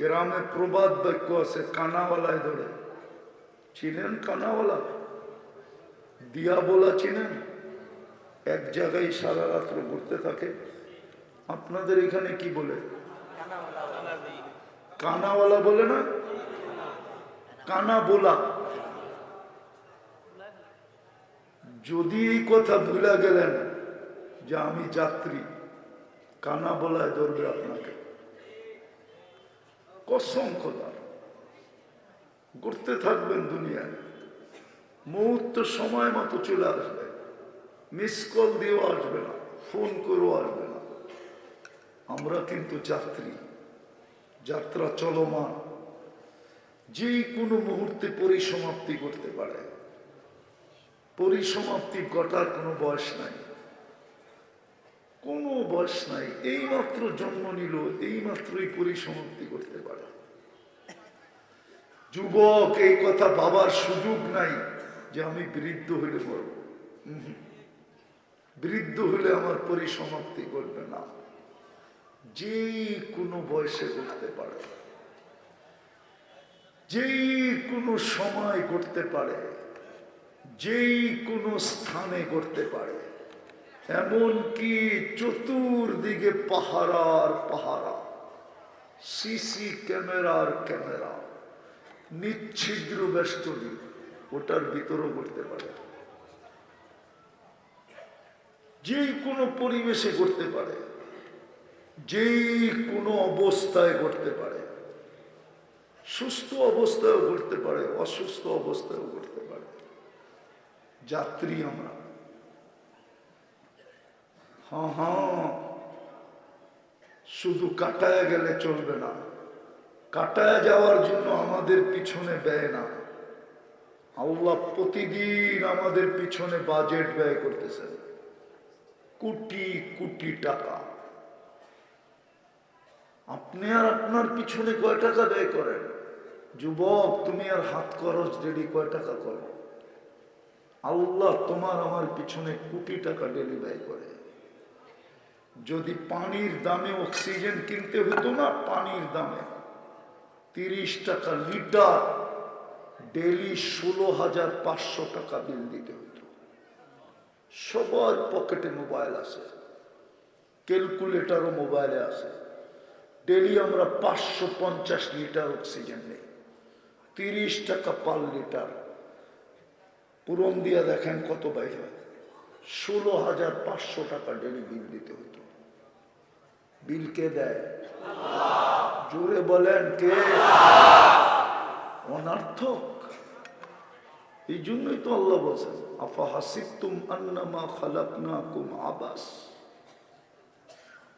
গ্রামে প্রবাদ বাক্য আছে, কানাওয়ালায় ধরে। চিনেন কানাওয়ালা? দিয়া বলা চিনেন? এক জায়গায় সারা রাত্র ঘুরতে থাকে। আপনাদের এখানে কি বলে? কানাওয়ালা বলে না, কানা বলা। যদি এই কথা ভুলে গেলেন যে আমি যাত্রী, কানা বলায় ধরবে আপনাকে। কসম খোদা, ঘুরতে থাকবেন দুনিয়ায়, মুহূর্ত সময় মতো চলে আসবে। মিস কল দিয়েও আসবে না, ফোন করেও আসবে না। আমরা কিন্তু যাত্রী, যাত্রা চলমান, যে কোনো মুহূর্তে পরিসমাপ্তি করতে পারে। পরিসমাপ্তি ঘটার কোনো বয়স নাই, কোনো বয়স নাই। এই মাত্র জন্ম নিল, এই মাত্রই পরিসমাপ্তি করতে পারে। যুবক, এই কথা ভাবার সুযোগ নাই যে আমি বৃদ্ধ হইলে মরব। বৃদ্ধ হইলে আমার পরিসমাপ্তি করবে না। যে কোনো বয়সে করতে পারে, যেই কোনো সময় করতে পারে, যেই কোনো স্থানে করতে পারে। এমনকি চতুর্দিকে পাহারার পাহারা, সিসি ক্যামেরার ক্যামেরা, নিচ্ছিদ্র বেষ্টনী, ওটার ভিতরও করতে পারে। যেই কোনো পরিবেশে করতে পারে, যেই কোনো অবস্থায় করতে পারে। সুস্থ অবস্থায়ও করতে পারে, অসুস্থ অবস্থায়ও করতে পারে। যাত্রী আমরা। হ্যাঁ, শুধু কাটায় গেলে চলবে না। কাটায় যাওয়ার জন্য আমাদের পিছনে ব্যয় না। আল্লাহ প্রতিদিন আমাদের পিছনে বাজেট ব্যয় করতেছেন, কোটি কোটি টাকা। আপনি আর আপনার পিছনে কয় টাকা ব্যয় করেন? যুবক, তুমি আর হাত খরচ ডেলি কয় টাকা করো? আল্লাহ তোমার আমার পিছনে কোটি টাকা ডেলি ব্যয় করে। যদি পানির দামে অক্সিজেন কিনতে হতো না, পানির দামে 30 টাকা লিটার, ডেলি 16,500 টাকা বিল দিতে হতো। সবার পকেটে মোবাইল আছে, ক্যালকুলেটরও মোবাইলে আছে। ডেলি আমরা 550 লিটার অক্সিজেন নেই, 30 টাকা পার লিটার। পুরন দিয়া দেখেন কত বাইরে, 16,500 টাকা ডেলি বিল দিতে হতো। বিল কে দেয়? জোরে বলেন কে? অনর্থক। এই জন্যই তো আল্লাহ বলছেন, আফা হাসিবতুম আন্নামা খালাকনাকুম আবাস।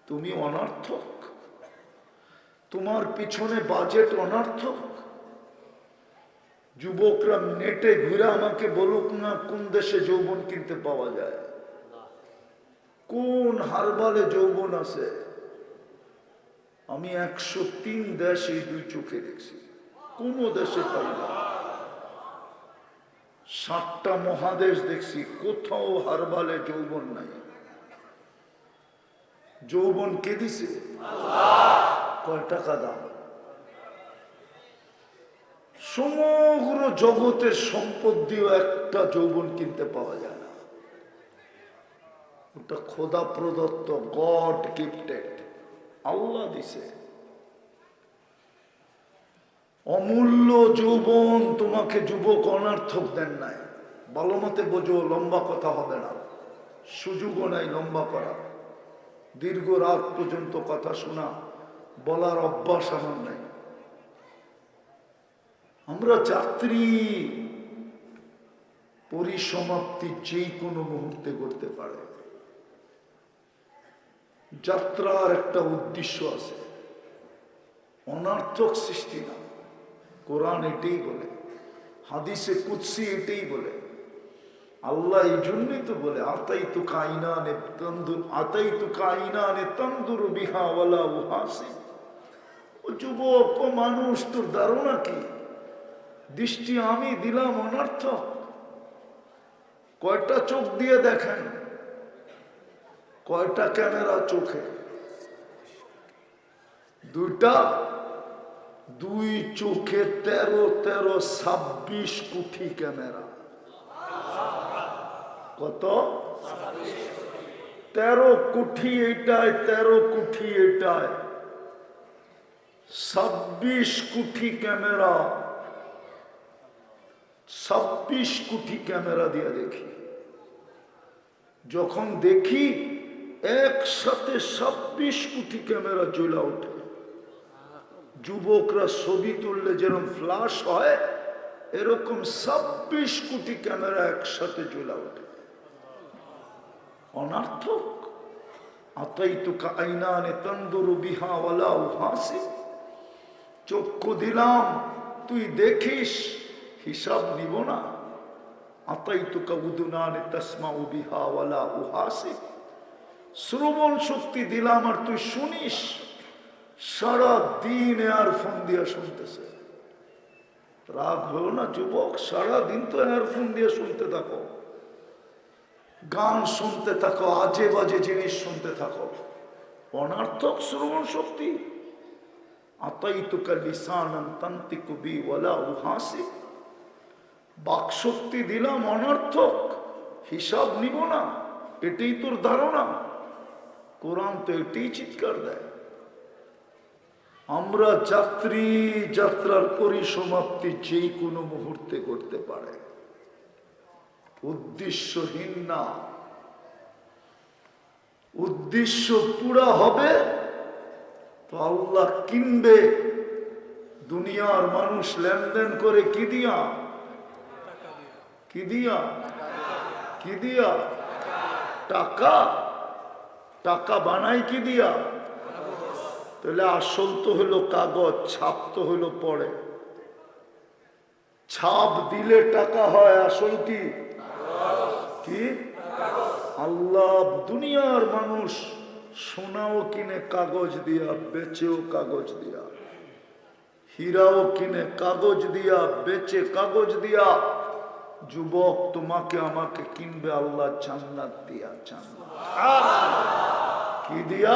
তুমি অনর্থক, তোমার পিছনে বাজেট অনর্থক। যুবকরা নেটে ঘুরে আমাকে বলুক না কোন দেশে যৌবন কিনতে পাওয়া যায়, কোন হারবালে যৌবন আছে। আমি 103 দেশ এই 2 চোখে দেখছি, কোন দেশে পাই না। 7টা মহাদেশ দেখছি, কোথাও হারবালে যৌবন নাই। যৌবন কে দিছে? কয় টাকা দাম? সমগ্র জগতের সম্পদ দিয়েও একটা যৌবন কিনতে পাওয়া যায় না। ওটা খোদা প্রদত্ত, গড গিফটেড, আল্লাহ দিছে। অমূল্য যৌবন তোমাকে যুবক অনর্থক দেন নাই। ভালো মতে বোঝো, লম্বা কথা হবে না, সুযোগও নাই লম্বা করা। দীর্ঘ রাত পর্যন্ত কথা শোনা, বলার অভ্যাস আমার নাই। আমরা যাত্রী, পরিসমাপ্তি যেই কোনো মুহূর্তে করতে পারে। যাত্রার একটা উদ্দেশ্য আছে, অনর্থক সৃষ্টি না। কোরআন এটাই বলে, হাদিসে কুদসি এটাই বলে। আল্লাহ এই জন্যই তো বলে, আতাইতু কাইনানে তানদুর, আতাইতু কাইনানে তানদুরু বিহা ওয়ালা উহাসি। ও যুবক, ও মানুষ, তোর ধারণা কি? দৃষ্টি আমি দিলাম অনর্থক। কয়টা চোখ দিয়ে দেখেন, কয়টা ক্যামেরা চোখে? 2টা। দুই চোখে 13 কোটি ক্যামেরা। কত? 13 কোটি এইটায়, 13 কোটি এইটায়, 26 কোটি ক্যামেরা। 26 কোটি ক্যামেরা দিয়ে দেখি। যখন দেখি একসাথে 26 কোটি ক্যামেরা জ্বলা ওঠে। যুবকরা ছবি তুললে যেরকম ফ্লাশ হয়, এরকম 26 কোটি ক্যামেরা একসাথে জ্বলা ওঠে। অনার্থক। আতাইতুকা আইনানে তানদুরু বিহা ওয়ালা উহাসিব। চক্ষু দিলাম, তুই দেখিস, হিসাব নিব না। আতাইতুকা উদুনানে তাসমাউ বিহা ওয়ালা উহাসিব। শ্রবণ শক্তি দিলাম আর তুই শুনিস। সারা দিন এয়ারফোন দিয়ে শুনতেছে। রাগ হলো না যুবক? সারা দিন তো এয়ারফোন দিয়ে শুনতে থাকো, গান শুনতে থাকো, আজে বাজে জিনিস শুনতে থাকো। অনার্থক শ্রবণ শক্তি। আতাইতুকা লিসানান তানতিকু বি ওয়ালা উহাসিব। বাক শক্তি দিলাম, অনর্থক, হিসাব নিব না। এটাই তোর ধারণা? কোরআন তো এটাই চিৎকার দেয়। আমরা যাত্রী, যাত্রার পরিসমাপ্তি যে কোনো মুহূর্তে করতে পারে। উদ্দেশ্যহীন না। উদ্দেশ্য পুরা হবে তো আল্লাহ কিনবে। দুনিয়ার মানুষ লেনদেন করে কি দিয়া? কি দিয়া? কি দিয়া? টাকা। টাকা বানাই কি দিয়া? তাহলে আসল তো হলো কাগজ, ছাপ তো হলো পড়ে। ছাপ দিলে টাকা হয়, আসল কি? কি? আল্লাহ দুনিয়ার মানুষ সোনাও কিনে কাগজ দিয়া, বেচেও কাগজ দিয়া। হীরাও কিনে কাগজ দিয়া, বেচে কাগজ দিয়া। যুবক, তোমাকে আমাকে কিনবে আল্লাহ জান্নাত দিয়া। জান্নাত কি দিয়া?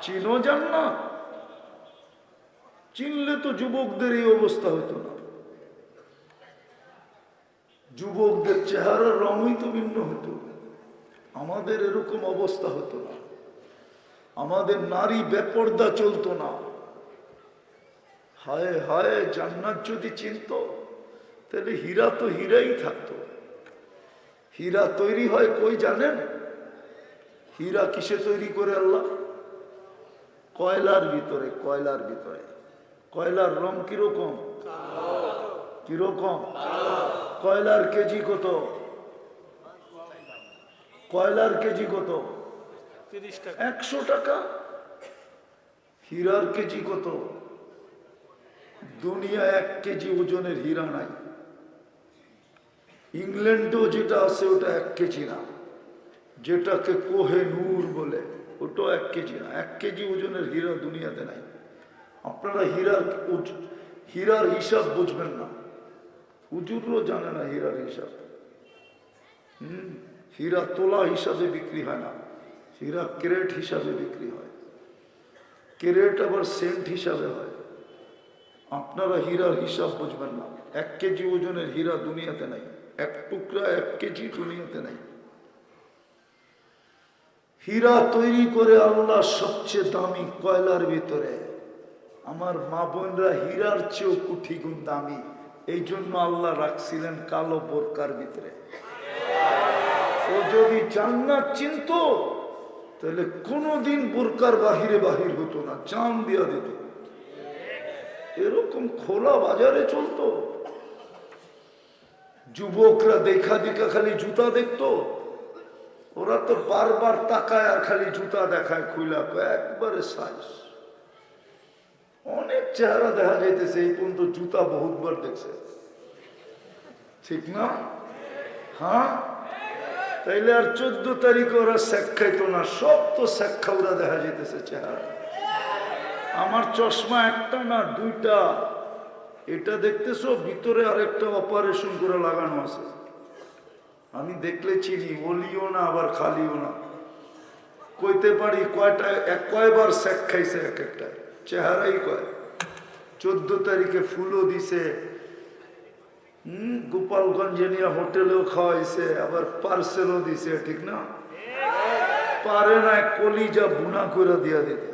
চিনো জান্নাত? চিনলে তো যুবকদের এই অবস্থা হতো না। যুবকদের চেহারার রঙই তো ভিন্ন হতো। আমাদের এরকম অবস্থা হতো না। আমাদের নারী বেপর্দা চলতো না। হায় হায়, জান্নাত যদি চিনত তাহলে হীরা তো হীরাই থাকতো। হীরা তৈরি হয় কই জানেন? হীরা কিসে তৈরি করে আল্লাহ? কয়লার ভিতরে। কয়লার ভিতরে। কয়লার রং কিরকম? কিরকম? কয়লার কেজি কত? কয়লার কেজি কত? 100 টাকা। হীরার কেজি কত? দুনিয়া 1 কেজি ওজনের হীরা নাই। ইংল্যান্ডেও যেটা আছে ওটা 1 কেজি না। যেটাকে কোহে নূর বলে, ওটাও 1 কেজি না। 1 কেজি ওজনের হীরা দুনিয়াতে নাই। আপনারা হীরার হিসাব বুঝবেন না। হুজুরও জানে না হীরার হিসাব। হীরা তোলা হিসাবে বিক্রি হয় না, হীরা ক্যারেট হিসাবে বিক্রি হয়। ক্যারেট আবার সেন্ট হিসাবে হয়। আপনারা হীরার হিসাব বুঝবেন না। 1 কেজি ওজনের হীরা দুনিয়াতে নাই। 1 টুকরা 1 কেজি দুনিয়াতে নাই। হীরা তৈরি করে আল্লাহ সবচেয়ে দামি কয়লার ভিতরে। আমার মা বোনরা হীরার চেয়েও কোটি গুণ দামি। এই জন্য আল্লাহ রাখছিলেন কালো বোরকার ভিতরে। ও যদি জান্নাত চিনত তাহলে কোনোদিন বোরকার বাহিরে বাহির হতো না, জান দিয়া দিত। এরকম খোলা বাজারে চলতো। যুবকরা দেখা দেখা খালি জুতা দেখতো। ওরা তো বারবার তাকায় আর খালি জুতা দেখায় খুইলা, একবারে সাইজ। অনেক চেহারা দেখা যাইতেছে, এই পর্যন্ত জুতা বহুতবার দেখছে, ঠিক না? হ্যাঁ, তাইলে আর 14 তারিখে ওরা শেখ খাইতো না। সব তো শেখ খাওয়া দেখা যাইতেছে চেহারা। আমার চশমা একটা না 2টা। এটা দেখতেছো, ভিতরে আরেকটা অপারেশন করে লাগানো আছে। আমি দেখলে চিনি, ওলিও না আবার খালিও না। কইতে পারি কয়টা, কয়বার শেখ খাইছে এক একটা, চেহারাই কয়। 14 তারিখে ফুলও দিছে, গোপালগঞ্জে নিয়ে হোটেলেও খাওয়াইছে, আবার পার্সেলও দিছে, ঠিক না? পারে না কলিজা বুনা করে দিয়া দিতে।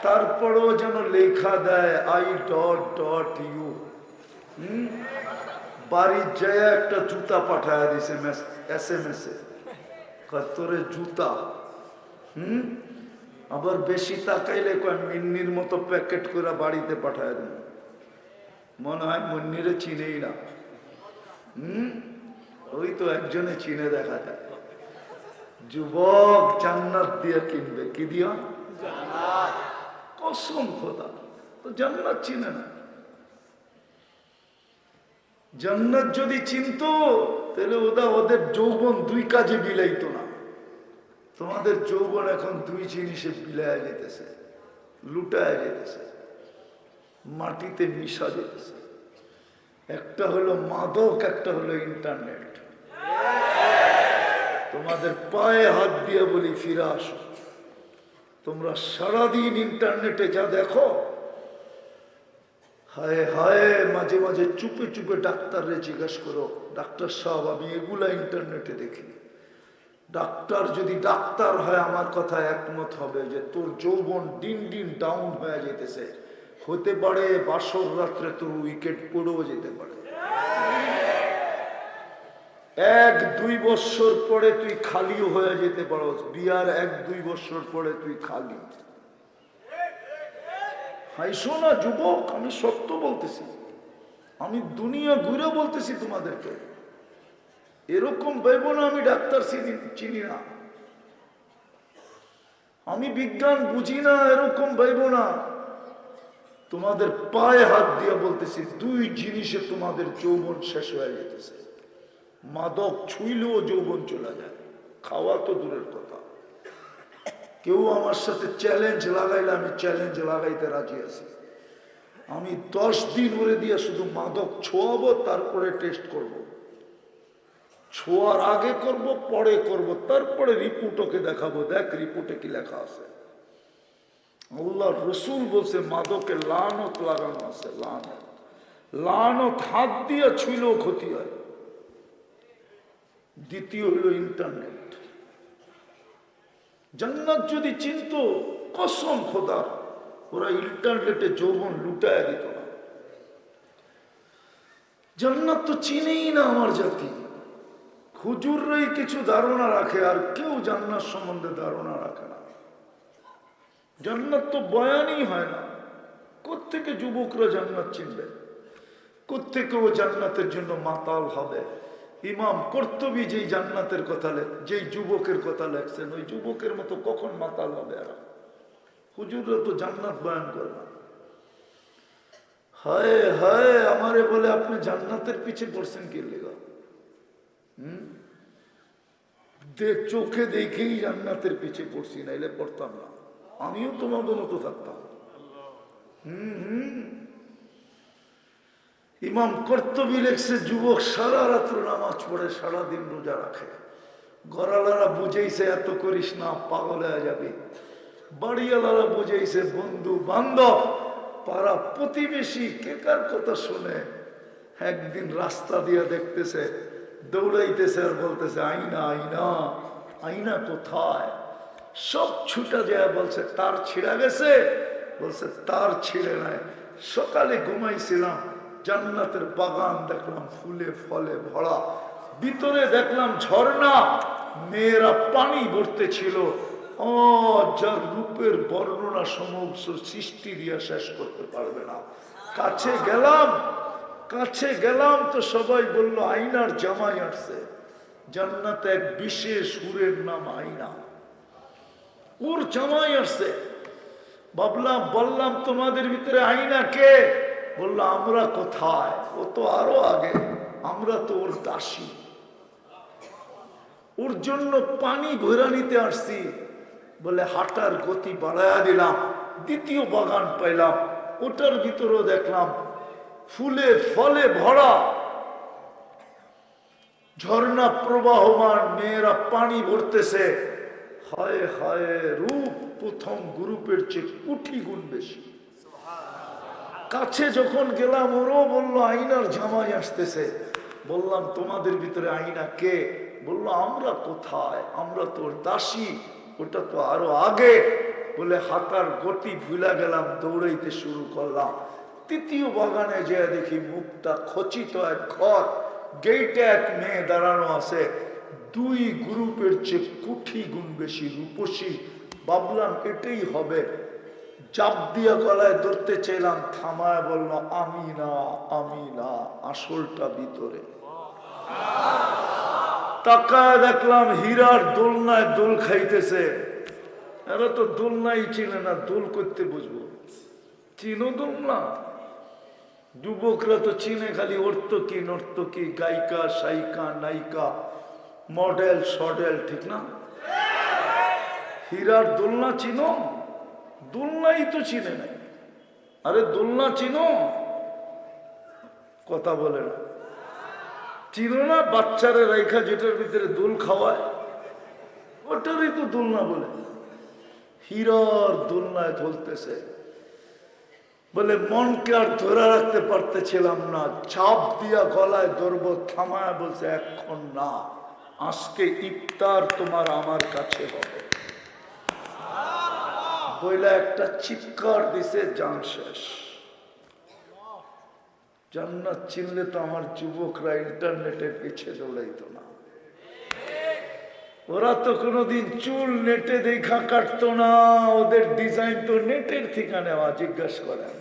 তারপরেও যেন লেখা দেয় I.ইউ। বাড়ির যায় একটা জুতা পাঠায় দিছে SMS এ, তোরে জুতা। আবার বেশি তাকাইলে মিন্নির মতো প্যাকেট করে বাড়িতে পাঠায় দেন। মনে হয় মুন্নিরে চিনেই না। ওই তো একজনে চিনে দেখা যায়। যুবক জান্নাত দিয়ে কিনবে, কি দিয়া? কসম খোদা, তো জান্নাত চিনে না। জান্নাত যদি চিনত তাহলে ওদের যৌবন 2 কাজে বিলাইতো না। তোমাদের যৌবন এখন 2 জিনিসে বিলায় যেতেছে, লুটায় যেতেছে, মাটিতে মিশা যেতেছে। একটা হলো মাদক, একটা হলো ইন্টারনেট। তোমাদের পায়ে হাত দিয়ে বলি ফিরে আসো। তোমরা সারাদিন ইন্টারনেটে যা দেখো, হায় হায়, মাঝে মাঝে চুপে চুপে ডাক্তাররে জিজ্ঞেস করো, ডাক্তার সাহেব আমি এগুলা ইন্টারনেটে দেখি। ডাক্তার যদি ডাক্তার হয় আমার কথা একমত হবে যে তোর যৌবন দিন দিন ডাউন হয়ে যেতেছে। হতে পারে বাসর রাত্রে তোর উইকেট পড়েও যেতে পারে। 1-2 বছর পরে তুই খালিও হয়ে যেতে পারো। বিয়ার 1-2 বছর পরে তুই খালি। হাইসো না যুবক, আমি সত্য বলতেছি, আমি দুনিয়া ঘুরে বলতেছি তোমাদেরকে। এরকম ভেব না আমি ডাক্তার চিনি না, আমি বিজ্ঞান বুঝি না, এরকম ভেব না। তোমাদের পায়ে হাত দিয়ে বলতেছি 2 জিনিসে তোমাদের যৌবন শেষ হয়ে যেতেছে। মাদক ছুইলেও যৌবন চলে যায়, খাওয়া তো দূরের কথা। কেউ আমার সাথে চ্যালেঞ্জ লাগাইলে আমি চ্যালেঞ্জ লাগাইতে রাজি আছি। আমি 10 দিন ওরে দিয়ে শুধু মাদক ছোয়াবো, তারপরে টেস্ট করব। ছোয়ার আগে করব, পরে করব, তারপরে রিপোর্ট ওকে দেখাবো, দেখ রিপোর্টে কি লেখা আছে। আল্লাহ রসুল বলছে মাদকে লানত লাগানো আছে, লানত। লানত হাত দিয়ে ছুইলেও ক্ষতি হয়। দ্বিতীয় হলো ইন্টারনেট। জান্নাত যদি চিনত, কসম খোদা, ওরা ইন্টারনেটে যৌবন লুটায় দিত না। জান্নাত তো চিনেই না আমার জাতি। হুজুররাই কিছু ধারণা রাখে, আর কেউ জান্নাত সম্বন্ধে ধারণা রাখে না। জান্নাত তো বয়ানই হয় না। কোত্থেকে যুবকরা জান্নাত চিনবে? কোত্থেকে ও জান্নাতের জন্য মাতাল হবে? ইমাম কর্তুবী যেই জান্নাতের কথা যেই যুবকের কথা লেখছেন, ওই যুবকের মতো কখন মাতাল হবে? আর হুজুররা তো জান্নাত বয়ান করে না। হায় হায়, আমারে বলে আপনি জান্নাতের পিছে পড়ছেন কি লেগা? চোখে দেখেই জান্নাতের পিছে পড়ছি, নাইলে পড়তাম না। আমিও তোমাদের মতো থাকতাম। ইমাম কর্তুবী লেখছে, যুবক সারা রাত্র নামাজ পড়ে, সারাদিন রোজা রাখে। ঘরালারা বুঝেইছে এত করিস না, পাগল হয়ে যাবি। বাড়িওয়ালারা বুঝেইছে, বন্ধু বান্ধব পাড়া প্রতিবেশী কে কার কথা শুনে। একদিন রাস্তা দিয়ে দেখতেছে, দৌড়াইতেছে আর বলতেছে, আইনা আইনা, আইনা কোথায়? সব ছুটা যায় বলছে, তার ছিঁড়া গেছে। বলছে তার ছিঁড়ে নাই, সকালে ঘুমাইছিলাম, জান্নাতের বাগান দেখলাম ফুলে ফলে ভরা, ভিতরে দেখলাম ঝর্ণা, মেয়েরা পানি ভরতে ছিল। যার রূপের বর্ণনা সমস্ত সৃষ্টি দিয়া শেষ করতে পারবে না। কাছে গেলাম তো সবাই বলল আইনার জামাই আসছে। জান্নাতে এক বিশেষ হুরের নাম আইনা, ওর জামাই আসছে। বললাম তোমাদের ভিতরে আইনা কে? বললো আমরা কোথায়, ও তো আরো আগে, আমরা তো ওর দাসী, ওর জন্য পানি ভরা নিতে আসছি। বলে হাঁটার গতি বাড়াইয়া দিলাম, দ্বিতীয় বাগান পাইলাম, ওটার ভিতরেও দেখলাম ফুলে ফলে ভরা, ঝর্ণা প্রবাহমান, মেয়েরা পানি ভরতেছে। হায় হায়, রূপ প্রথম গ্রুপের চেয়ে 1 কোটি গুণ বেশি। কাছে যখন গেলাম ওরও বললো আইনার জামাই আসতেছে। বললাম তোমাদের ভিতরে আইনা কে? বললো আমরা কোথায়, আমরা তোর দাসী, ওটা তো আরো আগে। বলে হাঁটার গতি ভুলা গেলাম, দৌড়াইতে শুরু করলাম। তৃতীয় বাগানে যেয়ে দেখি মুখটা খচিত এক ঘর, গেইটে এক মেয়ে দাঁড়ানো আছে, দুই গ্রুপের চেয়ে কোটি গুণ বেশি রূপসী। ভাবলাম এটাই হবে, চাপ দিয়া গলায় ধরতে চাইলাম, থামায় বলল আমি না, আমি না, আসলটা ভিতরে। তাকায় দেখলাম হীরার দোলনায় দোল খাইতেছে। এরা তো দোলনাই চিনে না, দোল করতে বুঝবো? চিনো দোলনা? যুবকরা তো চিনে খালি অর্তকি নর্তকি, গায়িকা সাইকা নায়িকা, মডেল সডেল, ঠিক না? হীরার দোলনা চিনো? দোলনাই তো চিনে নাই। আরে দোলনা চিনো? কথা বলে না। চিনো না? বাচ্চারা রাইখা যেটার ভিতরে দোল খাওয়ায়, ওটারই তো দোলনা বলে। হীরার দোলনায় ধরতেছে। বলে মনকে আর ধরে রাখতে পারতেছিলাম না, চাপ দিয়া গলায় ধরবো, থামায় বলছে এখন না, আজকে ইফতার তোমার আমার কাছে হবে। বইলা একটা চিৎকার দিছে, জান শেষ। জান্নাত চিনলে তো আমার যুবকরা ইন্টারনেটের পিছে দৌড়াইতো না। ওরা তো কোনোদিন চুল নেটে দেখা কাটতো না, ওদের ডিজাইন তো নেটের থেকে নেওয়া। জিজ্ঞাসা করেন,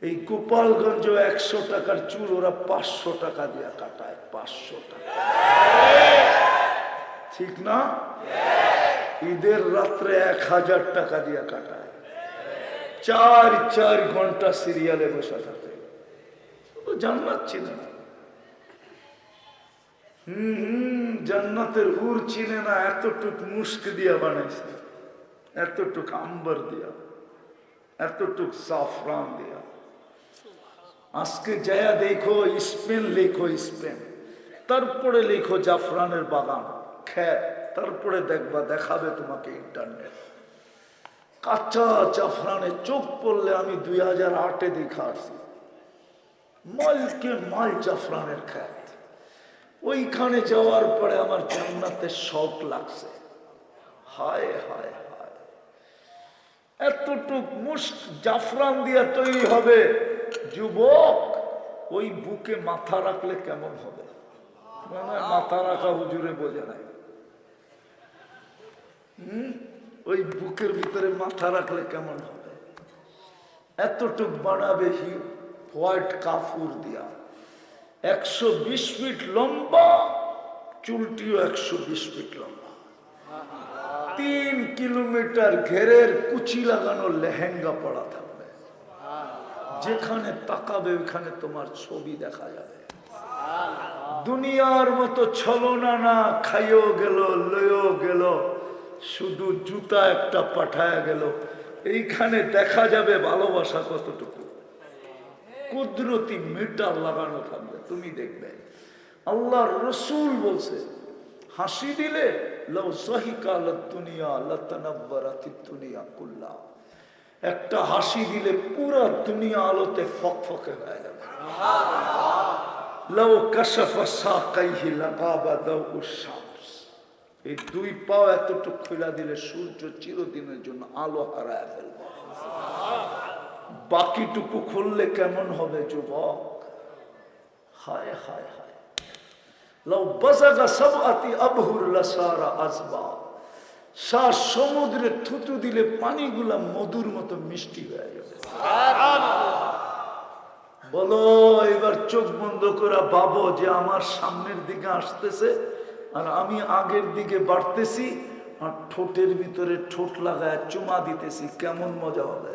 এই গোপালগঞ্জ 100 টাকার চুল ওরা 500 টাকা দিয়া কাটায়। 500 টাকা, ঠিক না? ঈদের রাত্রে 1000 টাকা দিয়া কাটায়। 4 ঘন্টা সিরিয়ালে বসা থাকে। জান্নাত চিনে না। জান্নাতের হুর চিনে না। এতটুক মুস্ক দিয়া বানাইছে, এতটুক আম্বার দিয়া, এতটুক সাফরান দিয়া। আজকে যায়া দেখো, স্পেন লেখো স্পেন, তারপরে লেখো জাফরানের বাগান খেত, তারপরে দেখবা, দেখাবে তোমাকে ইন্টারনেট। কাঁচা জাফরানে চোখ পড়লে আমি 2008-এ দেখা আসছি, মালকে মাল জাফরানের খেত। ওইখানে যাওয়ার পরে আমার জান্নাতের শখ লাগছে। হায় হায় হায়, এতটুক মুস্ক জাফরান দিয়া তৈরি হবে। যুবক, ওই বুকে মাথা রাখলে কেমন হবে? মানে মাথা রাখা হুজুরে বোঝে নাই। ওই বুকের ভিতরে মাথা রাখলে কেমন হবে? এতটুক বানাবে হোয়াইট কাফুর দিয়া, 120 ফিট লম্বা, চুলটিও 120 ফিট লম্বা, 3 কিলোমিটার ঘেরের কুচি লাগানো লেহেঙ্গা পড়া থাকবে। যেখানে তাকাবে ওইখানে তোমার ছবি দেখা যাবে। দুনিয়ার মতো ছলনা না, খাইও গেল লইও গেল, শুধু জুতা একটা পাঠায়া গেল। এইখানে দেখা যাবে ভালোবাসা কতটুকু। কুদরতি মিটার লাগানো থাকবে, তুমি দেখবে। আল্লাহর রসুল বলছে, হাসি দিলে লাউ সাহিকা দুনিয়া লাতানাব্বারাতিদ দুনিয়া কুল্লা, একটা হাসি দিলে পুরো দুনিয়া আলোতে ফকফকে হয়ে যাবে। লাউ কাশাফা সাকাইহি লাগাবা দাউস শামস, এই 2 পাও এতটুকু খুলে দিলে সূর্য চিরদিনের জন্য আলো হারায় ফেলবে। বাকিটুকু খুললে কেমন হবে যুবক? হায় হায় হায়, লাউ বাযাগা সাবআতি আবহুর লাসারা আযবা, 7 সমুদ্রে থুতু দিলে পানিগুলা মধুর মতো মিষ্টি হয়ে যাবে। বলো, এবার চোখ বন্ধ করে ভাবো যে আমার সামনের দিকে আসতেছে আর আমি আগের দিকে বাড়তেছি, আর ঠোঁটের ভিতরে ঠোঁট লাগায় চুমা দিতেছি, কেমন মজা হবে?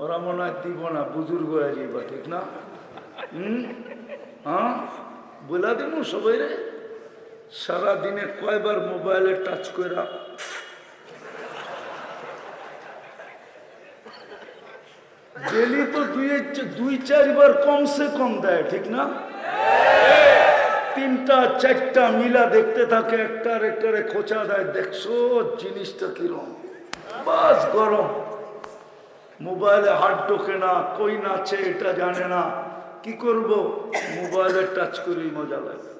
ওরা মনে হয় দিব না, বুজুর্গ হয়ে যাইবা, ঠিক না? হ্যাঁ, বলা দিন সবাই রে। সারাদিনে কয়বার মোবাইলে টাচ করে ডেলি তো 2-4 বার কমসে কম দেয়, ঠিক না? 3টা-4টা মিলা দেখতে থাকে, একটারে খোঁচা দেয়, দেখছো জিনিসটা কিরম, বাস গরম। মোবাইলে হাত ঢোকে না, কই নাচে এটা জানে না, কি করব? মোবাইলে টাচ করেই মজা লাগে।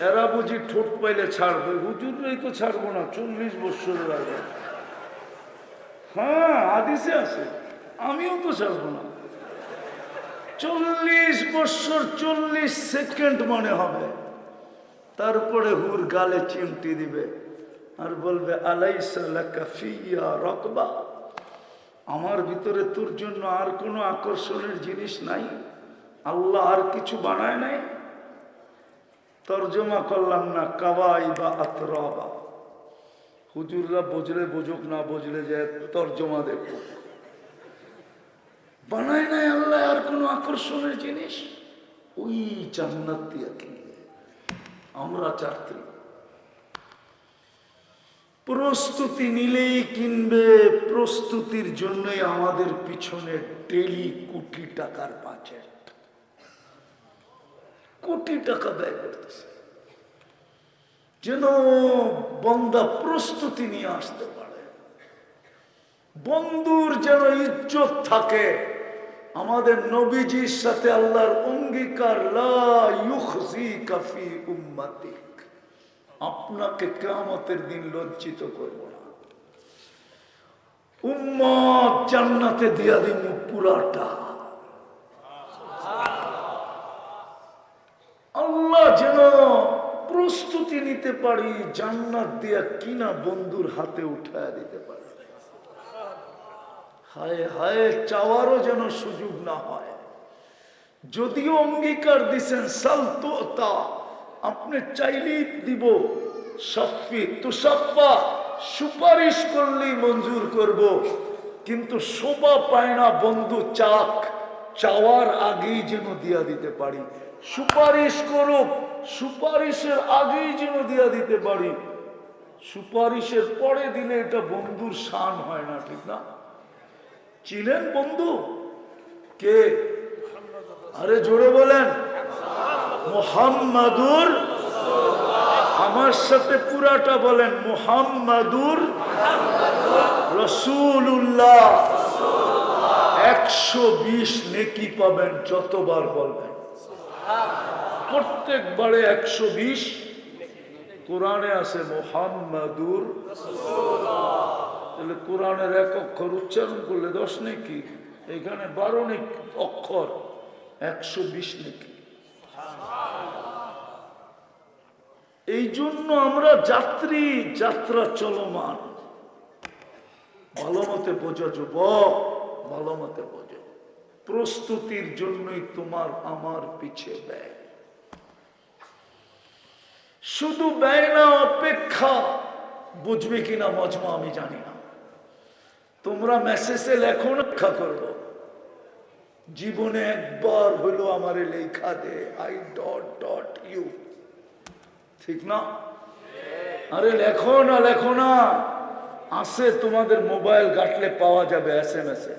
এরা বুঝি ঠোঁট পাইলে ছাড়বে, হুজুররাই তো ছাড়বো না 40 বছরের আগে। হ্যাঁ, হাদিসে আছে, আমিও তো ছাড়বো না। 40 বছর 40 সেকেন্ড মনে হবে, তারপরে হুর গালে চিমটি দিবে আর বলবে আলাইসা লাকা ফিয়া রাকবা, আমার ভিতরে তোর জন্য আর কোনো আকর্ষণের জিনিস নাই? আল্লাহ আর কিছু বানায় নাই? তর্জমা করলাম না, কাওয়াই বা আতরাবা। হুজুররা বুঝলে বুঝুক, না বুঝলে যে তর্জমা দেখো। বানায় নাই আল্লাহ আর কোনো আকর্ষণের জিনিস? ওই জান্নাত দিয়া কিনবে। আমরা যাত্রী, প্রস্তুতি নিলেই কিনবে। প্রস্তুতির জন্যই আমাদের পিছনে ডেলি কোটি টাকার বাজেট, কোটি টাকা ব্যয় করতেছে যেন বন্দা প্রস্তুতি নিয়ে আসতে পারে, বন্ধুর যেন ইজ্জত থাকে। আমাদের নবীজির সাথে আল্লাহর অঙ্গীকার, লা ইউখজিকা ফি উম্মতিক, আপনাকে কিয়ামতের দিন লজ্জিত করব না। উম্মত জান্নাতে দিয়া দিব পুরাটা। আল্লাহ যেন প্রস্তুতি নিতে পারি, জান্নাত দিয়া কিনা বন্ধুর হাতে উঠায় দিতে পারি। হায় হায়, চাওয়ারও যেন সুযোগ না হয়। যদিও অঙ্গীকার দিছেন সালতা, আপনি চাইলেই দিব। সাফি তুসাফা, সুপারিশ করলেই মঞ্জুর করব, কিন্তু শোভা পায় না বন্ধু চাক, চাওয়ার আগেই যেন দিয়া দিতে পারি। সুপারিশ করুক, সুপারিশের আগেই যেন দিয়া দিতে পারি। সুপারিশের পরে দিলে এটা বন্ধুর শান হয় না, ঠিক না? ছিলেন বন্ধু কে? আরে জোরে বলেন, মুহাম্মাদুর। আমার সাথে পুরাটা বলেন, মুহাম্মাদুর রাসূলুল্লাহ। 120 নেকি পাবেন যতবার বলবেন, প্রত্যেকবারে 120। কোরআনে আছে মুহাম্মাদুর, তাহলে কোরআনের এক অক্ষর উচ্চারণ করলে 10 নেকি, এখানে 12 অক্ষর, 120 নেকি। এই জন্য আমরা যাত্রী, যাত্রা চলমান। ভালো মতে বোঝো যুবক, ভালো মতে বোঝো। প্রস্তুতির জন্যই তোমার আমার পিছে ব্যয়, শুধু ব্যয় না, অপেক্ষা। বুঝবে কিনা মজমা আমি জানি না, তোমরা মেসেজে লেখো, রক্ষা করব। জীবনে একবার হলো আমারে লেখা দে, আই ডট ডট ইউ, ঠিক না? আরে লেখো না, লেখো না। আছে তোমাদের মোবাইল ঘাটলে পাওয়া যাবে, SMS এ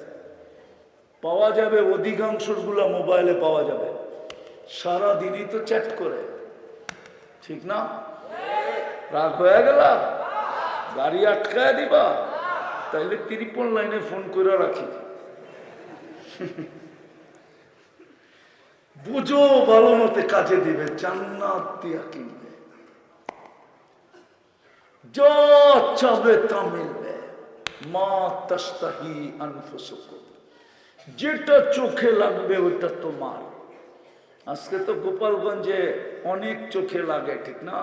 পাওয়া যাবে, অধিকাংশ গুলা মোবাইলে পাওয়া যাবে। সারা দিনই তো চ্যাট করে, ঠিক না? রাগ হয়ে গেল, গাড়ি আটকায় দিবা, তাইলে 53 লাইনে ফোন করে রাখি। বুঝো, ভালো মতে কাজে দিবে, জান্নাত দিয়া কিনবে, যা চাবে তা মিলবে। মা তাস্তাহি আনফুসুকুম, যেটা চোখে লাগবে ওটা তোমার। আজকে তো গোপালগঞ্জে অনেক চোখে লাগে, ঠিক না?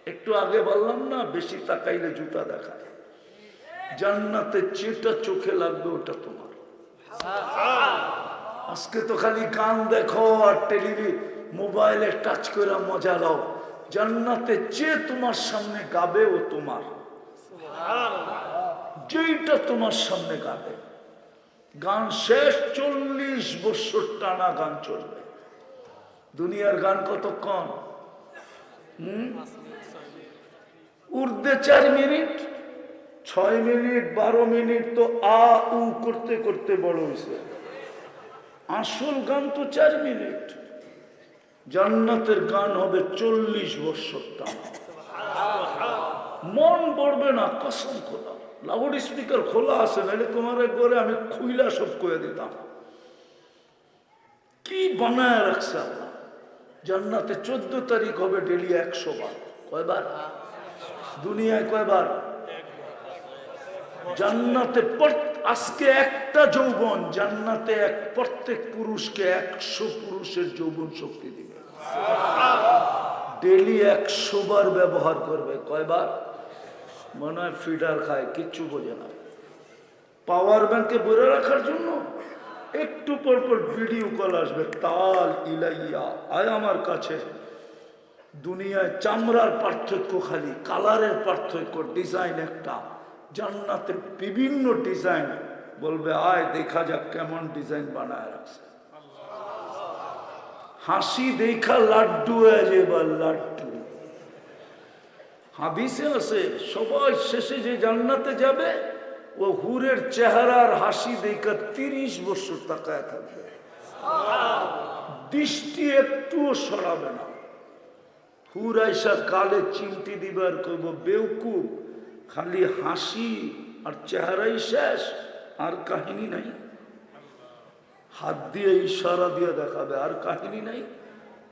একটু আগে বললাম না, বেশি তাকাইলে জুতা দেখায়। জান্নাতে যেটা চোখে লাগবে ওটা তোমার। আজকে তো খালি গান দেখো আর মোবাইলে টাচ করে মজা লাও। জান্নাতে যে তোমার সামনে গাবে ও তোমার, যেটা তোমার সামনে গাবে। গান শেষ, 40 বছর টানা গান চলবে। দুনিয়ার গান কতক্ষণ? উর্দে 4 মিনিট, 6 মিনিট, 12 মিনিট তো আ উ করতে করতে বড় হয়েছে। আসল গান তো 4 মিনিট। জান্নাতের গান হবে 40 বছর টানা, মন পড়বে না, কসম খোদা। লাউড স্পিকার খোলা আছে, নাহলে তোমার ঘরে আমি খুইলা সব করে দিতাম। কি বানায় রাখছে আল্লাহ। জান্নাতে 14 তারিখ হবে ডেলি 100 বার। কয়বার? দুনিয়ায় কয়বার? জান্নাতে আজকে একটা যৌবন, জান্নাতে প্রত্যেক পুরুষকে 100 পুরুষের যৌবন শক্তি দিবে। ডেলি 100 বার ব্যবহার করবে। কয়বার? মনে হয় ফিডার খায়, কিচ্ছু বোঝে না। পাওয়ার ব্যাংকে ভরে রাখার জন্য একটু পর পর ভিডিও কল আসবে, তাল ইলাইয়া আয় আমার কাছে। দুনিয়ায় চামড়ার পার্থক্য, খালি কালারের পার্থক্য, ডিজাইন একটা। জান্নাতের বিভিন্ন ডিজাইন, বলবে আয় দেখা যাক কেমন ডিজাইন বানায় রাখছে। হাসি দেখা লাড্ডু হয়ে যাবে, লাড্ডু। হাদিসে আছে সবাই শেষে যে জান্নাতে যাবে, ও হুরের চেহারার হাসি দেখা 30 বছর তাকায় থাকবে, দৃষ্টি একটুও সরাবে না। হুর আইসা কালে চিমটি দিবার করবো, বেউকুফ, খালি হাসি আর চেহারাই শেষ, আর কাহিনী নাই। হাত দিয়ে ইশারা দিয়ে দেখাবে, আর কাহিনী নাই।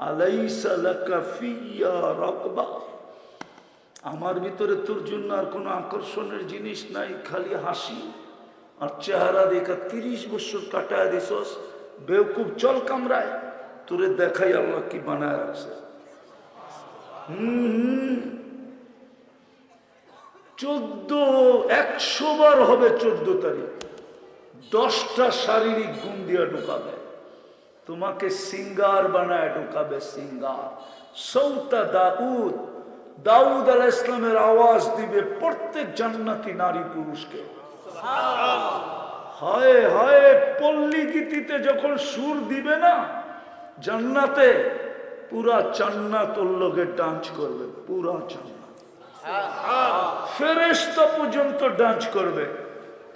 আলাইসা লাকা ফিয়া রাকবা, আমার ভিতরে তোর জন্য আর কোনো আকর্ষণের জিনিস নাই, খালি হাসি আর চেহারা দেখা 30 বছর কাটায় দিছস। বেউকুফ, চল কামরায়, তোরে দেখাই আল্লাহ কি বানায় রাখছে। 100 বার হবে 14 তারিখ। 10টা শারীরিক গুণ দিয়ে ঢুকাবে তোমাকে, সিঙ্গার বানায় ঢুকাবে, সিঙ্গার। সৌতা দাউদ, দাউদ আলাইহিস সালামের আওয়াজ দিবে প্রত্যেক জান্নাতি নারী পুরুষকে। হায় হায়, পল্লী গীতিতে যখন সুর দিবে না জান্নাতে, পুরা জান্নাত ওর লগে ডান্স করবে, পুরা জান্নাত, ফেরেশতা পর্যন্ত ডান্স করবে।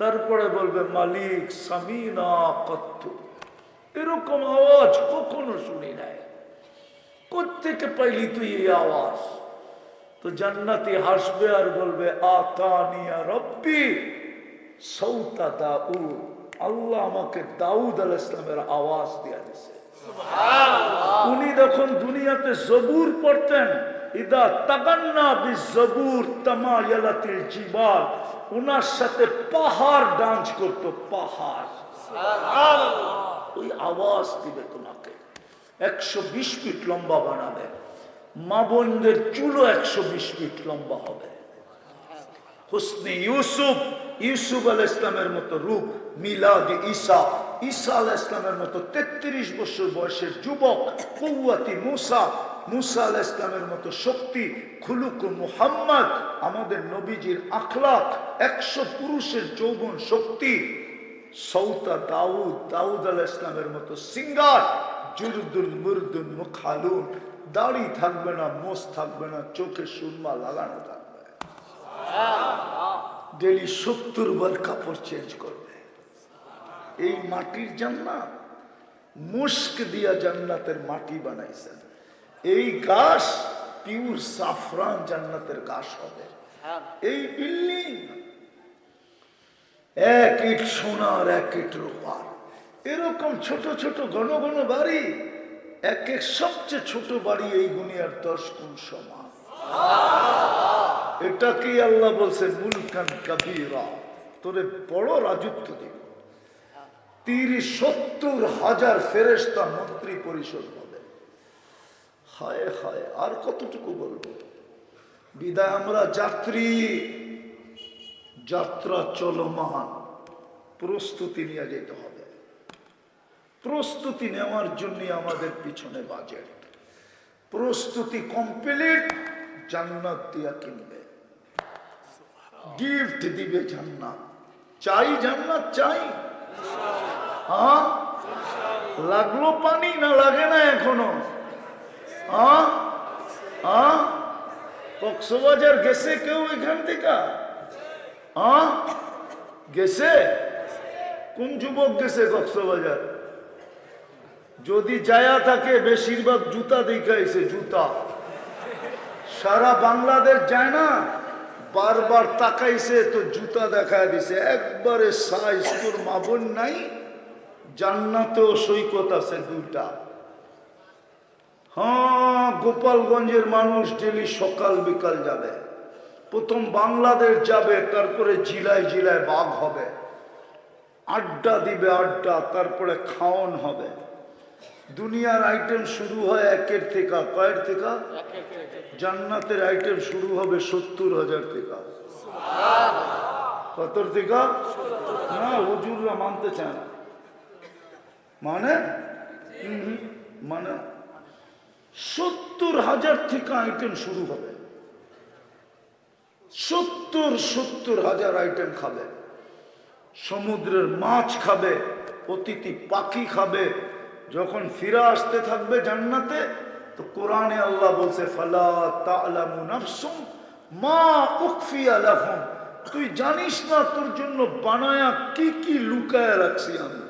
তারপরে বলবে মালিক সামিনা কত্তু, এরকম আওয়াজ কখনো শুনি নাই, কোত্থেকে পাইলি তুই এই আওয়াজ? তো জান্নাতি হাসবে আর বলবে আতানিয়া রব্বি সৌতা দাউদ, আল্লাহ আমাকে দাউদ আলাইহিস সালামের আওয়াজ দিয়ে দিয়েছে। উনি যখন দুনিয়াতে জবুর পড়তেন, ইদা তাগান্না বিজবুর তামায়ালাতিল জিবাল, ওনার সাথে পাহাড় ডান্স করতো, পাহাড়। ওই আওয়াজ দিবে তোমাকে, 120 ফিট লম্বা বানাবে। মা বোনদের চুলও 120 ফিট লম্বা হবে। হুসনে ইউসুফ, ইউসুফ আলাইহিস সালামের মতো রূপ। মিলাদ ঈসা, ঈসা আলাইহিস সালামের মতো 33 বছর বয়সের যুবক। কুওয়াতি মুসা, মুসা আলাইহিস সালামের মতো শক্তি। খুলুক মুহাম্মদ, আমাদের নবীজির আখলাক, 100 পুরুষের যৌবন শক্তি। সৌতা দাউদ, দাউদ আলাইহিস সালামের মতো সিঙ্গার। জুরদুল মুরদুল মুখালুন, দাড়ি থাকবে না, মোষ থাকবে না, চোখে সুরমা লাগানো থাকবে। ডেলি 70 বার কাপড় চেঞ্জ করবে। এই মাটির জান্নাত, মুস্ক দিয়া জান্নাতের মাটি বানাইছেন। এই ঘাস পিওর সাফরান জান্নাতের ঘাস হবে। এই বিল্ডিং 1 ইট সোনার 1 ইট রূপার। এরকম ছোট ছোট ঘন ঘন বাড়ি, এক এক সবচেয়ে ছোট বাড়ি এই দুনিয়ার 10 গুণ সমান। এটা কি আল্লাহ বলছে মুলকান কাবীরা, তোরে বড় রাজত্ব দিব। 30-70 হাজার ফেরেশতা মন্ত্রী পরিষদ হবে। হায় হায়, আর কতটুকু বলবো? বিদায় আমরা যাত্রী, যাত্রা চলমান, প্রস্তুতি নিয়ে যেতে হবে। প্রস্তুতি নেওয়ার জন্য আমাদের পিছনে বাজেট, প্রস্তুতি কমপ্লিট। জান্নাত দিয়া কিনবে, গিফট দিবে জান্নাত। চাই জান্নাত, চাই। হ্যাঁ, লাগলো পানি না লাগে না এখনো? হ্যাঁ হ্যাঁ, কক্সবাজার গেছে কেউ এখান থেকে? হ্যাঁ গেছে? কোন যুবক গেছে কক্সবাজার? যদি যায়া থাকে বেশিরভাগ জুতা দেখাইছে, জুতা। সারা বাংলাদেশ যায় না, বারবার তাকাইছে তো জুতা দেখায় দিছে, একবারে সাইজ তোর মাবন নাই। জান্নাতেও সৈকত আছে দুইটা। হ্যাঁ, গোপালগঞ্জের মানুষ ডেলি সকাল বিকাল যাবে। প্রথম বাংলাদেশ যাবে, তারপরে জেলায় জেলায় বাঘ হবে, আড্ডা দিবে আড্ডা, তারপরে খাওয়ান হবে। দুনিয়ার আইটেম শুরু হয় একের থেকে। কয়ের থেকে? জান্নাতের আইটেম শুরু হবে 70,000 থেকে। কত থেকে? না, হুজুররা মানতে চায় না। মানে 70,000 থেকে আইটেম শুরু হবে। 70,000 আইটেম খাবে। সমুদ্রের মাছ খাবে, অতিথি পাখি খাবে। যখন ফিরে আসতে থাকবে জান্নাতে, তো কোরআনে আল্লাহ বলছে ফালা তা'লামু নাফসুম মা উখফিয়া লাহুম, তুই জানিস না তোর জন্য বানায়া কি কি লুকায় রাখছি আমি।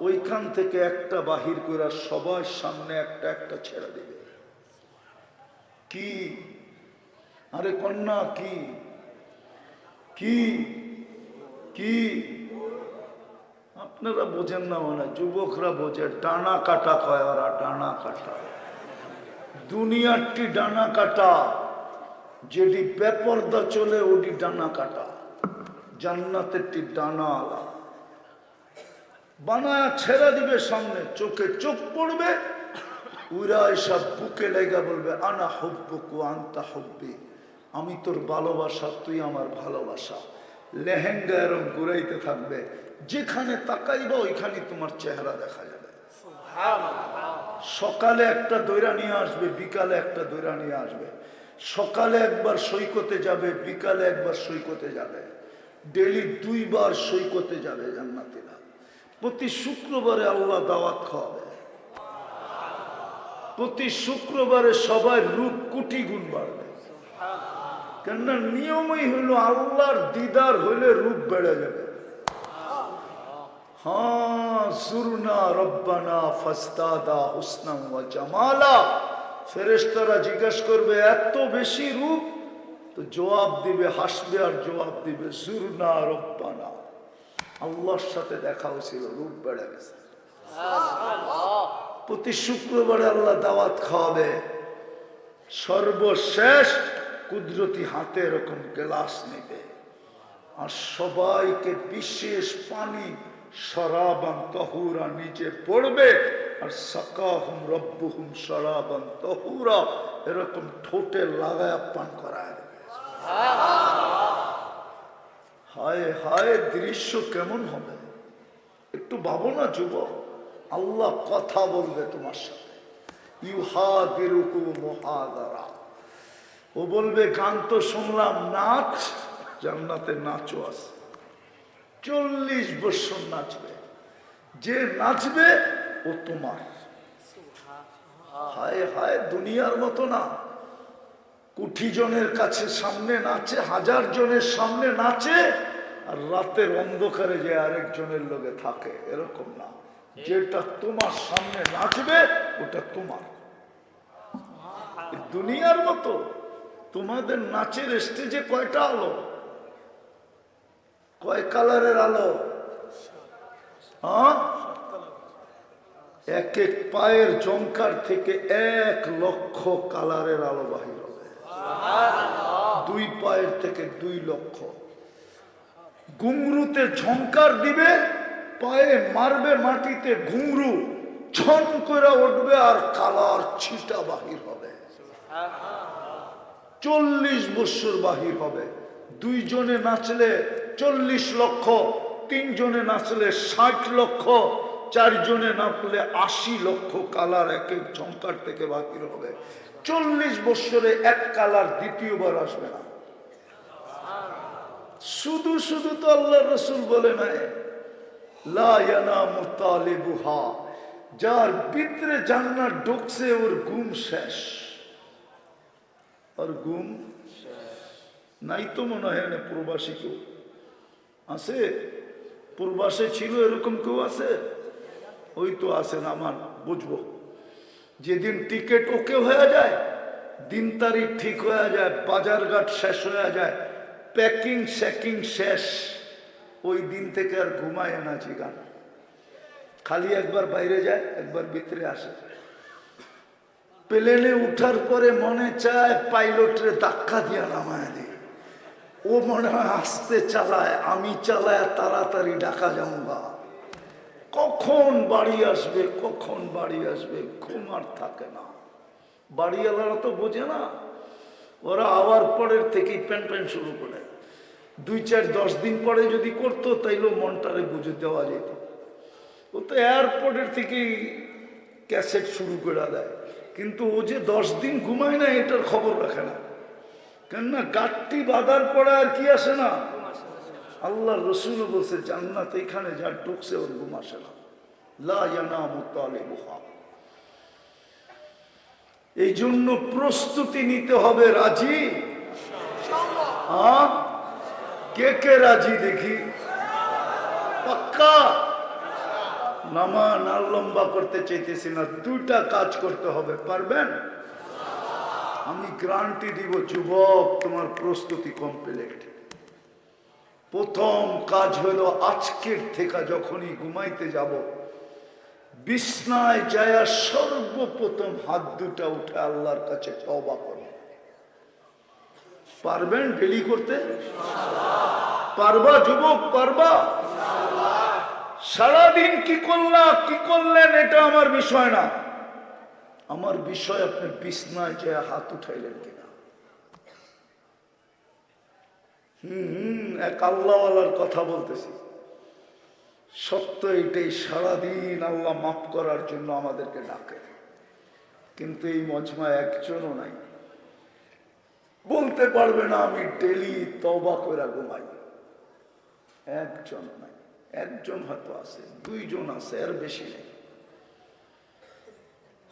ওইখান থেকে একটা বাহির করে সবার সামনে একটা একটা ছেড়ে দেবে। কি? আরে কন্যা, কি কি কি আপনারা বোঝেন না মানে, যুবকরা বোঝে। ডানা কাটা কয় ওরা, ডানা কাটা। দুনিয়ারটি ডানা কাটা, যেটি বেপরদা চলে ওটি ডানা কাটা। জান্নাতেরটি ডানা আলা। বানায়া ছেড়ে দিবে সামনে, চোখে চোখ পড়বে, উইরা এসব বুকে লেগা বলবে আনা হুব্বুকু আনতা হুব্বি, আমি তোর ভালোবাসা, তুই আমার ভালোবাসা। লেহেঙ্গা এরম ঘুরাইতে থাকবে, যেখানে তাকাইবা ওইখানে তোমার চেহারা দেখা যাবে। সকালে একটা দৈরা নিয়ে আসবে, বিকালে একটা দৈরা নিয়ে আসবে। সকালে একবার সৈকতে যাবে, বিকালে একবার সৈকতে যাবে। ডেলি 2 বার সৈকতে যাবে জান্নাতীরা। প্রতি শুক্রবারে আল্লাহ দাওয়াত খাওয়াবে। প্রতি শুক্রবারে সবাই রূপ কোটি গুণ বাড়বে। কেননা নিয়মই হইল আল্লাহর দিদার হইলে রূপ বেড়ে যাবে। হ্যাঁ, সুরনা রব্বানা ফাস্তাদা হুসনাম ওয়া জামালা। ফেরেশতারা জিজ্ঞাসা করবে এত বেশি রূপ, তো জবাব দিবে, হাসবে আর জবাব দিবে সুরনা রব্বানা, আল্লাহর সাথে দেখা হয়েছিল, রূপ বেড়ে গেছে। প্রতি শুক্রবারে আল্লাহ দাওয়াত খাওয়াবে। সর্বশেষ কুদরতি হাতে এরকম গ্লাস নেবে আর সবাইকে বিশেষ পানি শরাবান তাহুরা নিচে পড়বে, আর সাকাহুম রব্বুহুম শরাবান তাহুরা এরকম ঠোঁটে লাগায়া পান করায় দেবে। হায় হায়, দৃশ্য কেমন হবে একটু ভাবো না যুবক। আল্লাহ কথা বলবে তোমার সাথে, ইউহাদিরুকু মুহাদারা। ও বলবে গান তো শুনলাম, নাচ, জান্নাতে নাচও আছে। 40 বছর নাচবে। যে নাচবে ও তোমার। হায় হায়, দুনিয়ার মতো না। কোটি জনের কাছে সামনে নাচে, 1000 জনের সামনে নাচে, আর রাতের অন্ধকারে যে আরেকজনের লগে থাকে, এরকম না। যেটা তোমার সামনে নাচবে ওটা তোমার। দুনিয়ার মতো তোমাদের নাচের স্টেজে কয়টা আলো, কয় কালারের আলো? হ্যাঁ, এক এক পায়ের জঙ্কার থেকে 1 লক্ষ কালারের আলো বাহির হবে। 2 পায়ের থেকে 2 লক্ষ। ঘুংরুতে ঝঙ্কার দিবে, পায়ে মারবে মাটিতে, ঘুংরু ছন করে উঠবে আর কালার ছিটা বাহির হবে। 40 বছর বাহির হবে। 2 জনে নাচলে 40 লক্ষ, 3 জনে নাচলে 60 লক্ষ, 4 জনে নাচলে 80 লক্ষ কালার এক এক ঝঙ্কার থেকে বাহির হবে। 40 বছরে 1 কালার দ্বিতীয়বার আসবে না। শুধু শুধু তো আল্লাহ রসুল বলে নাই লা ইয়ানামু তালিবুহা, যার ভিতরে জান্নাত ঢুকছে ওর ঘুম শেষ। আর ঘুম নাই তো মনে হয় না। প্রবাসী কেউ আছে? প্রবাসে ছিল এরকম কেউ আছে? ওই তো আছে না, আমার বুঝবো। যেদিন টিকিট ওকে হয়ে যায় দিন তারিখ ঠিক হয়ে যায়, বাজার ঘাট শেষ হয়ে যায়, প্যাকিং শ্যাকিং শেষ, ওই দিন থেকে আর ঘুমায় না জিগান। খালি একবার বাইরে যায়, একবার ভিতরে আসে। প্লেনে উঠার পরে মনে চায় পাইলটরে ধাক্কা দিয়া নামায় দিই। ও মনে হয় আস্তে চালায়, আমি চালায় তাড়াতাড়ি ঢাকা যাবো। কখন বাড়ি আসবে, কখন বাড়ি আসবে, ঘুম আর থাকে না। বাড়িওয়ালারা তো বোঝে না, ওরা আবার পরের থেকেই প্যান প্যান শুরু করে। 2, 4, 10 দিন পরে যদি করতো তাইলেও মনটারে বুঝে দেওয়া যেত। ও তো এয়ারপোর্টের থেকেই ক্যাসেট শুরু করে দেয়, কিন্তু ও যে 10 দিন ঘুমায় না এটার খবর রাখে না। কেননা গাঠটি বাঁধার পরে আর কি আসে না। আল্লাহ রসুল বলছে জান্নাত এখানে যা ঢুকছে ওর ঘুম আসে না। লা ইয়ানামু তালিবুহা। এই জন্য প্রস্তুতি নিতে হবে। রাজি? হ্যাঁ, কে কে রাজি দেখি? পাক্কা? নামান আর লম্বা করতে চাইতেছি না, 2টা কাজ করতে হবে। পারবেন? আমি গ্যারান্টি দিব যুবক তোমার প্রস্তুতি কমপ্লিট। প্রথম কাজ হলো আজকের থেকে যখনই ঘুমাইতে যাব, বিছনায় যায় সর্বপ্রথম হাত দুটা উঠে আল্লাহর কাছে তওবা করো। পারবেন ডেলি করতে? পারবা যুবক? পারবা? সারাদিন কি করলেন এটা আমার বিষয় না। আমার বিষয় আপনি বিছনায় যায় হাত উঠাইলেন কিনা। এক আল্লাহওয়ালার কথা বলতেছি, সত্য এটাই। সারাদিন আল্লাহ মাফ করার জন্য আমাদেরকে ডাকে, কিন্তু এই মজমায় একজনও নাই বলতে পারবে না আমি ডেলি তওবা করে ঘুমাই। একজন নাই। একজন হয়তো আছে, 2 জন আছে, এর বেশি নেই।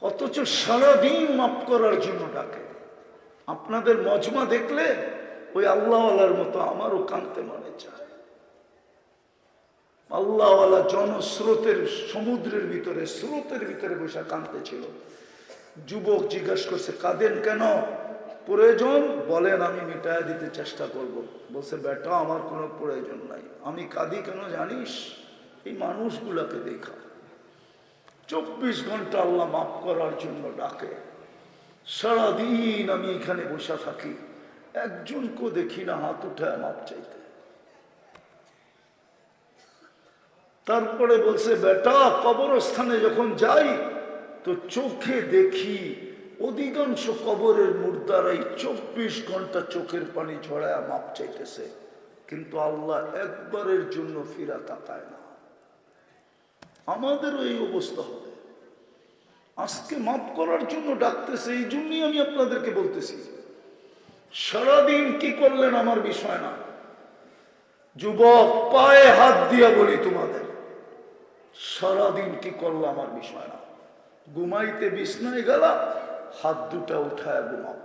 অথচ সারাদিন মাফ করার জন্য ডাকে। আপনাদের মজমা দেখলে ওই আল্লাহওয়ালার মতো আমারও কাঁদতে মনে চায়। আল্লাহওয়ালা জনস্রোতের সমুদ্রের ভিতরে, স্রোতের ভিতরে বসে কাঁদতে ছিল। যুবক জিজ্ঞাসা করছে কাঁদেন কেন? প্রয়োজন বলেন, আমি মিটায় দিতে চেষ্টা করব। বলছে বেটা আমার কোনো প্রয়োজন নাই। আমি কাঁদি কেন জানিস? এই মানুষগুলাকে দেখা। 24 ঘন্টা আল্লাহ মাফ করার জন্য ডাকে। সারাদিন আমি এখানে বসে থাকি, একজনকেও দেখি না হাত উঠায় মাপ চাইতে। তারপরে বলছে বেটা কবরস্থানে যখন যাই তো চোখে দেখি অধিকাংশ কবরের মুর্দারাই 24 ঘন্টা চোখের পানি ঝরায় মাপ চাইতেছে, কিন্তু আল্লাহ একবারের জন্য ফিরা তাকায় না। আমাদেরও এই অবস্থা হবে। আজকে মাফ করার জন্য ডাকতেছে, এই জন্যই আমি আপনাদেরকে বলতেছি সারাদিন কি করলেন আমার বিষয় না। যুবক পায়ে হাত দিয়া বলি তোমাদের, সারাদিন কি করলো আমার বিষয় না। ঘুমাইতে বিছনায় গেলা, হাত দুটা উঠায় ঘুমাও।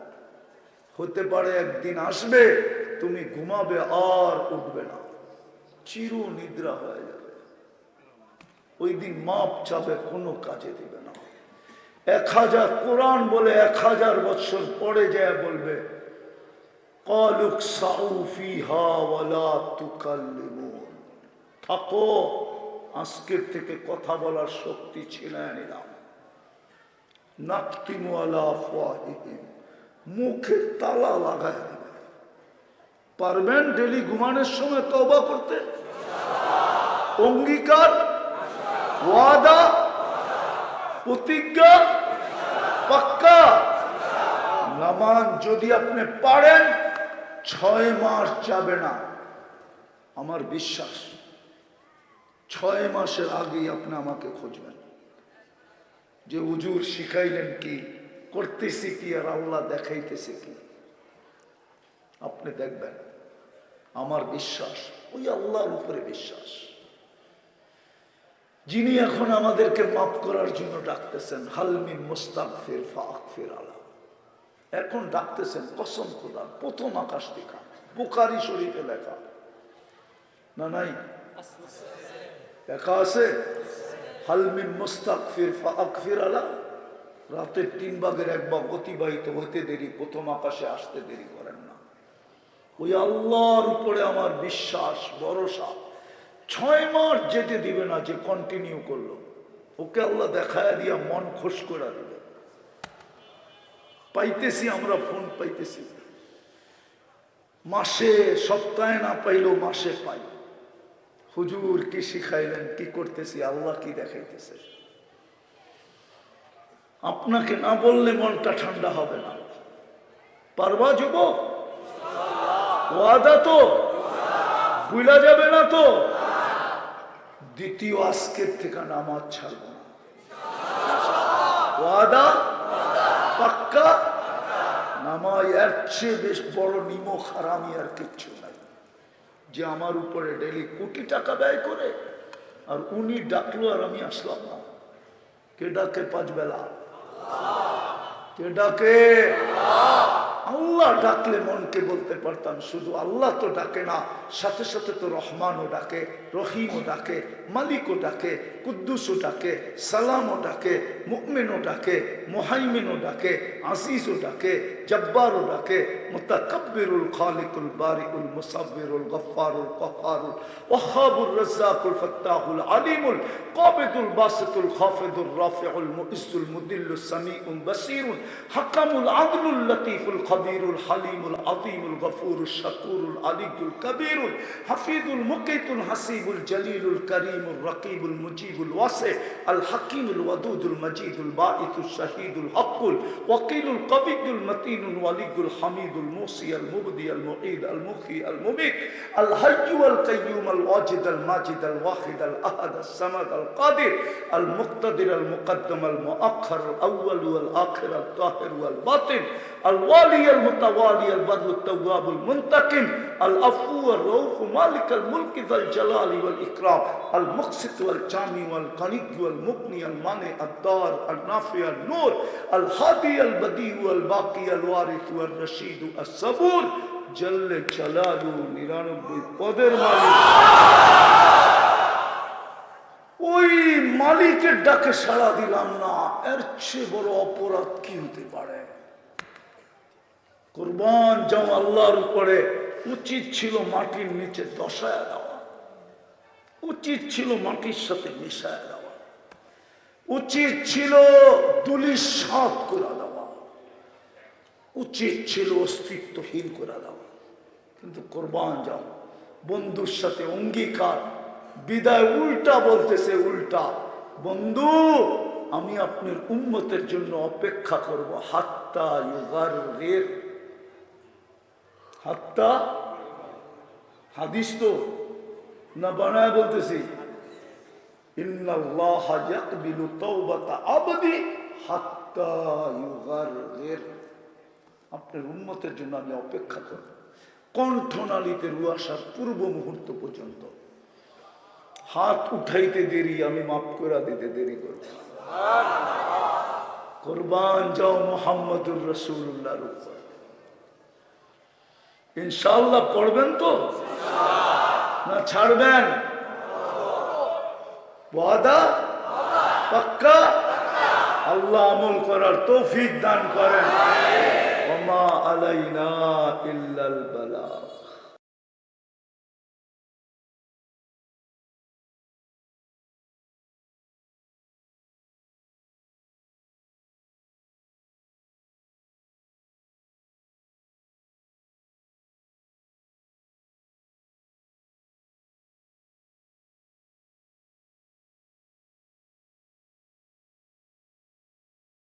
হতে পারে একদিন আসবে তুমি ঘুমাবে আর উঠবে না, চির নিদ্রা হয়ে যাবে। ওই দিন মাপ চাবে, কোনো কাজে দিবে না। 1000 কোরআন বলে 1000 বছর পরে যায় বলবে থাকো, আজকের থেকে কথা বলার শক্তি ছিনায় নিলাম। নাকতিমু আলা আফওয়াহিহিম, মুখে তালা লাগায় দিবে। পারবেন ডেলি ঘুমানোর সময় তওবা করতে? অঙ্গীকার, ওয়াদা, প্রতিজ্ঞা পাক্কা। নামান যদি আপনি পারেন 6 মাস যাবে না, আমার বিশ্বাস 6 মাসের আগেই আপনি আমাকে খুঁজবেন যে হুজুর শিখাইলেন কি, করতেছি কি, আর আল্লাহ দেখাইতেছে কি। আপনি দেখবেন আমার বিশ্বাস ওই আল্লাহর উপরে বিশ্বাস, যিনি এখন আমাদেরকে মাফ করার জন্য ডাকতেছেন। হালমিন মুস্তাগফির ফাগফির আলা, এখন ডাকতেছেন কসম খোদার। প্রথম আকাশ দেখা, বুখারী শরীফে লেখা না? নাই? লেখা আছে হালমিন মুস্তাগফির ফাগফির আলা। রাতের 3 ভাগের 1 ভাগ অতিবাহিত হইতে দেরি, প্রথম আকাশে আসতে দেরি করেন না। ওই আল্লাহর উপরে আমার বিশ্বাস, ভরসা। 6 মাস যেতে দিবে না যে কন্টিনিউ করলো, ওকে আল্লাহ দেখায় দিয়া মন খুশ করে দিবে। পাইতেছি আমরা, ফোন পাইতেছি, মাসে সপ্তাহে না পাইলেও মাসে পাই। হুজুর কি শিখাইলেন, কি করতেছি, আল্লাহ কি দেখাইতেছে। আপনাকে না বললে মনটা ঠান্ডা হবে না। পারবা যুবক? ওয়াদা তো? ভুলা যাবে না তো? দ্বিতীয় আজকের থেকে নামাজ ছাড়ব না। ওয়াদা? পাক্কা? নামাজ এর চেয়ে বেশ বড় নিমক হারামি আর কিচ্ছু নাই। যে আমার উপরে ডেলি কোটি টাকা ব্যয় করে, আর উনি ডাকলো আর আমি আসলাম না। কে ডাকে 5 বেলা? কে ডাকে? আল্লাহ ডাকলে মনকে বলতে পারতাম, শুধু আল্লাহ তো ডাকে না, সাথে সাথে তো রহমানও ডাকে, রহিমও ডাকে, মালিকও ডাকে, কুদ্দুসও ডাকে, সালামও ডাকে, মুমিনও ডাকে, মুহাইমিনও ডাকে, আজিজও ডাকে, জব্বারও ডাকে, মুতাকাব্বিরুল খালিকুল বারিউল মুসাব্বিরুল গফফারুল কহ্হারুল ওয়াহ্হাবুর রাজ্জাকুল ফাত্তাহুল আলিমুল কাবিদুল বাসিতুল খাফিদুর রাফিউল মুইজ্জুল মুদিল্লুস সামিউল বাসীরুল হাকামুল আদলুল লতীফুল খবীরুল হালিমুল আযীমুল গফুরুশ শাকুরুল আলিয়ুল কবীরুল হাফিজুল মুকিতুল হাসিবুল জলিলুল করিমুল রকিবুল মুজিবুল ওয়াসি আল হাকিমুল ওয়াদুদুল মজিদুল বাঈতুশ শাহীদুল হকুল ওয়াকিলুল কবিয়ুল মতিনুল ওয়ালিয়ুল হামিদুল মুসি আল মুবদি আল মুঈদ আল মুখী আল মুমিত আল হাইয়্যু আল কাইয়্যুম আল ওয়াজিদ আল মাজিদ আল ওয়াহিদ আল আহাদ আস সামাদ আল কাদির আল মুক্তাদির আল মুকদ্দম আল মুআখ্খার আল আউয়াল ওয়াল আখির আল তাহির ওয়াল বাতিন আল ওয়ালি আল মুতাওয়ালি আল বাদরু তাওয়াব আল মুনতাকিম আল আফু আল রউফ মালিক আল মুলক যাল জালালি ওয়াল ইকরাম আল মুকসিত ওয়াল জামি ওয়াল গনি ওয়াল মুগনি আল মানি আদ দার আল নাফি আল নূর আল হাদি আল বদি ওয়াল বাকি আল ওয়ারিস ওয়াল রশিদ আস সাবুর জল্লে জালালু 99 পদের মালিক। ওই মালিকের ডাকে সাড়া দিলাম না, এর চেয়ে বড় অপরাধ কি হতে পারে? কুরবান যাও আল্লাহর উপরে। উচিত ছিল মাটির নিচে দশায় দেওয়া, উচিত ছিল মাটির সাথে মিশায় দেওয়া, উচিত ছিল দুলিশ সাত করে দেওয়া, উচিত ছিল অস্তিত্বহীন করে দেওয়া। কিন্তু কুরবান যাও বন্ধুর সাথে অঙ্গীকার, বিদায় উল্টা বলতেছে, উল্টা, বন্ধু আমি আপনার উম্মতের জন্য অপেক্ষা করব হাত্তা ইউগাররির, হাত্তা, হাদিস তো না বানায় বলতেছি, ইন্নাল্লাহা ইয়াকবিলু তাওবাতা আবদি হাত্তা ইউগাররির। আপনার উম্মতের জন্য আমি অপেক্ষা করব কণ্ঠনালীতে রু আসার পূর্ব মুহূর্ত পর্যন্ত। হাত উঠাইতে দেরি, আমি মাফ করে দিতে দেরি করব। কুরবান যাও মুহাম্মদুর রাসূলুল্লাহর উপর। ইনশাআল্লাহ পড়বেন তো না ছাড়বেন? ওয়াদা? পাক্কা? আল্লাহ আমল করার তৌফিক দান করেন। ওয়া মা আলাইনা ইল্লাল বালাগ।